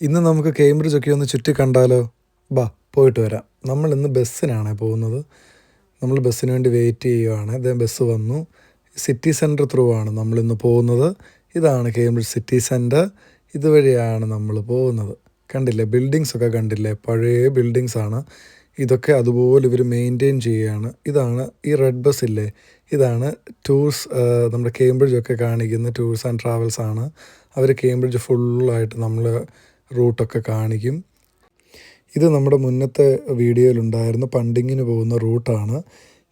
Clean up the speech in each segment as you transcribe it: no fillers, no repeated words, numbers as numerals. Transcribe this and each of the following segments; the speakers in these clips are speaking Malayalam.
ഇന്ന് നമുക്ക് കേംബ്രിഡ്ജ് ഒക്കെ ഒന്ന് ചുറ്റി കണ്ടാലോ? ബാ പോയിട്ട് വരാം. നമ്മൾ ഇന്ന് ബസ്സിനാണ് പോകുന്നത്. നമ്മൾ ബസ്സിന് വേണ്ടി വെയിറ്റ് ചെയ്യുകയാണ്. ബസ് വന്നു. സിറ്റി സെൻറ്റർ ത്രൂ ആണ് നമ്മളിന്ന് പോകുന്നത്. ഇതാണ് കേംബ്രിഡ്ജ് സിറ്റി സെൻറ്റർ. ഇതുവഴിയാണ് നമ്മൾ പോകുന്നത്. കണ്ടില്ലേ, ബിൽഡിങ്സ് ഒക്കെ കണ്ടില്ലേ? പഴയ ബിൽഡിങ്സ് ആണ്. ഇതൊക്കെ അതുപോലെ ഇവർ മെയിൻറ്റെയിൻ ചെയ്യുകയാണ്. ഇതാണ് ഈ റെഡ് ബസ് ഇല്ലേ, ഇതാണ് ടൂർസ്, നമ്മുടെ കേംബ്രിഡ്ജ് ഒക്കെ കാണിക്കുന്ന ടൂർസ് ആൻഡ് ട്രാവൽസ് ആണ്. അവർ കേംബ്രിഡ്ജ് ഫുള്ളായിട്ട് നമ്മൾ റൂട്ടൊക്കെ കാണിക്കും. ഇത് നമ്മുടെ മുന്നത്തെ വീഡിയോയിലുണ്ടായിരുന്ന പണ്ടിങ്ങിന് പോകുന്ന റൂട്ടാണ്.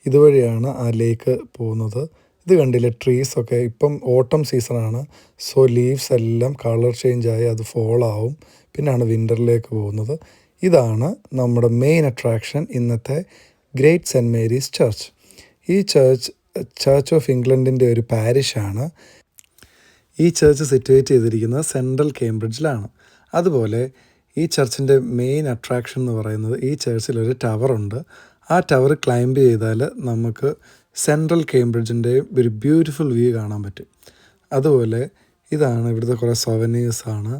ഇതുവഴിയാണ് ആ ലേക്ക് പോകുന്നത്. ഇത് കണ്ടില്ലേ, ട്രീസൊക്കെ ഇപ്പം ഓട്ടം സീസണാണ്. സോ ലീവ്സ് എല്ലാം കളർ ചേഞ്ചായി അത് ഫോൾ ആവും. പിന്നാണ് വിൻ്ററിലേക്ക് പോകുന്നത്. ഇതാണ് നമ്മുടെ മെയിൻ അട്രാക്ഷൻ, ഇന്നത്തെ ഗ്രേറ്റ് സെൻറ്റ് മേരീസ് ചർച്ച്. ഈ ചർച്ച് ഓഫ് ഇംഗ്ലണ്ടിൻ്റെ ഒരു പാരിഷാണ്. ഈ ചർച്ച് സിറ്റുവേറ്റ് ചെയ്തിരിക്കുന്നത് സെൻട്രൽ കേംബ്രിഡ്ജിലാണ്. അതുപോലെ ഈ ചർച്ചിൻ്റെ മെയിൻ അട്രാക്ഷൻ എന്ന് പറയുന്നത്, ഈ ചർച്ചിലൊരു ടവറുണ്ട്. ആ ടവർ ക്ലൈംബ് ചെയ്താൽ നമുക്ക് സെൻട്രൽ കേംബ്രിഡ്ജിൻ്റെ ഒരു ബ്യൂട്ടിഫുൾ വ്യൂ കാണാൻ പറ്റും. അതുപോലെ ഇതാണ് ഇവിടുത്തെ കുറേ സൊവനീഴ്സാണ്.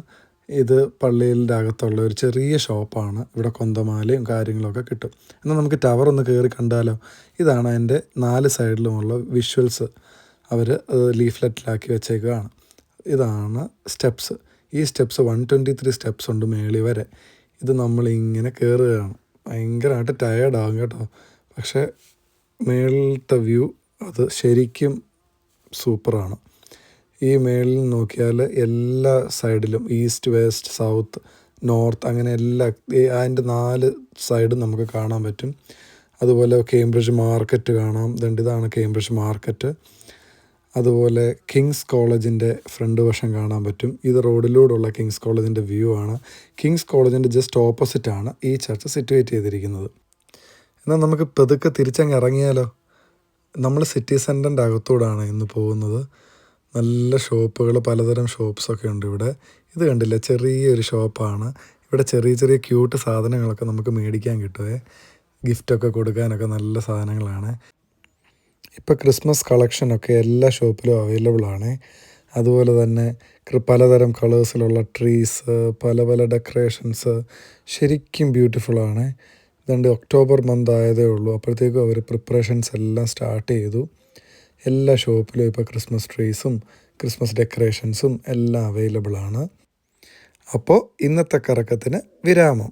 ഇത് പള്ളിയുടെ അകത്തുള്ള ഒരു ചെറിയ ഷോപ്പാണ്. ഇവിടെ കൊന്തമാലയും കാര്യങ്ങളൊക്കെ കിട്ടും. എന്നാൽ നമുക്ക് ടവർ ഒന്ന് കയറി കണ്ടാലോ? ഇതാണ് അതിൻ്റെ 4 സൈഡിലുമുള്ള വിഷ്വൽസ്. അവർ ലീഫ്ലെറ്റിലാക്കി വെച്ചേക്കുകയാണ്. ഇതാണ് സ്റ്റെപ്സ്. ഈ സ്റ്റെപ്സ് 123 സ്റ്റെപ്സ് ഉണ്ട് മേളി വരെ. ഇത് നമ്മളിങ്ങനെ കയറുകയാണ്. ഭയങ്കരമായിട്ട് ടയേർഡാകും കേട്ടോ. പക്ഷേ മേളിലത്തെ വ്യൂ അത് ശരിക്കും സൂപ്പറാണ്. ഈ മേളിൽ നോക്കിയാൽ എല്ലാ സൈഡിലും ഈസ്റ്റ്, വെസ്റ്റ്, സൗത്ത്, നോർത്ത്, അങ്ങനെ അതിൻ്റെ 4 സൈഡും നമുക്ക് കാണാൻ പറ്റും. അതുപോലെ കേംബ്രിഡ്ജ് മാർക്കറ്റ് കാണാം. ഇതാണ് കേംബ്രിഡ്ജ് മാർക്കറ്റ്. അതുപോലെ കിങ്സ് കോളേജിൻ്റെ ഫ്രണ്ട് വശം കാണാൻ പറ്റും. ഇത് റോഡിലൂടെയുള്ള കിങ്സ് കോളേജിൻ്റെ വ്യൂ ആണ്. കിങ്സ് കോളേജിൻ്റെ ജസ്റ്റ് ഓപ്പോസിറ്റാണ് ഈ ചർച്ച് സിറ്റുവേറ്റ് ചെയ്തിരിക്കുന്നത്. എന്നാൽ നമുക്ക് പതുക്കെ തിരിച്ചങ്ങ് ഇറങ്ങിയാലോ? നമ്മൾ സിറ്റി സെൻറ്ററിൻ്റെ അകത്തൂടാണ് ഇന്ന് പോകുന്നത്. നല്ല ഷോപ്പുകൾ, പലതരം ഷോപ്പ്സൊക്കെ ഉണ്ട് ഇവിടെ. ഇത് കണ്ടില്ല, ചെറിയൊരു ഷോപ്പാണ്. ഇവിടെ ചെറിയ ചെറിയ ക്യൂട്ട് സാധനങ്ങളൊക്കെ നമുക്ക് മേടിക്കാൻ കിട്ടുമേ. ഗിഫ്റ്റൊക്കെ കൊടുക്കാനൊക്കെ നല്ല സാധനങ്ങളാണ്. ഇപ്പോൾ ക്രിസ്മസ് കളക്ഷനൊക്കെ എല്ലാ ഷോപ്പിലും അവൈലബിൾ ആണ്. അതുപോലെ തന്നെ പലതരം കളേഴ്സിലുള്ള ട്രീസ്, പല പല ഡെക്കറേഷൻസ്, ശരിക്കും ബ്യൂട്ടിഫുള്ളാണ്. ഇതുകൊണ്ട് ഒക്ടോബർ മന്ത് ആയതേ ഉള്ളൂ, അപ്പോഴത്തേക്കും അവർ പ്രിപ്പറേഷൻസ് എല്ലാം സ്റ്റാർട്ട് ചെയ്തു. എല്ലാ ഷോപ്പിലും ഇപ്പോൾ ക്രിസ്മസ് ട്രീസും ക്രിസ്മസ് ഡെക്കറേഷൻസും എല്ലാം അവൈലബിൾ ആണ്. അപ്പോൾ ഇന്നത്തെ കറക്കത്തിന് വിരാമം.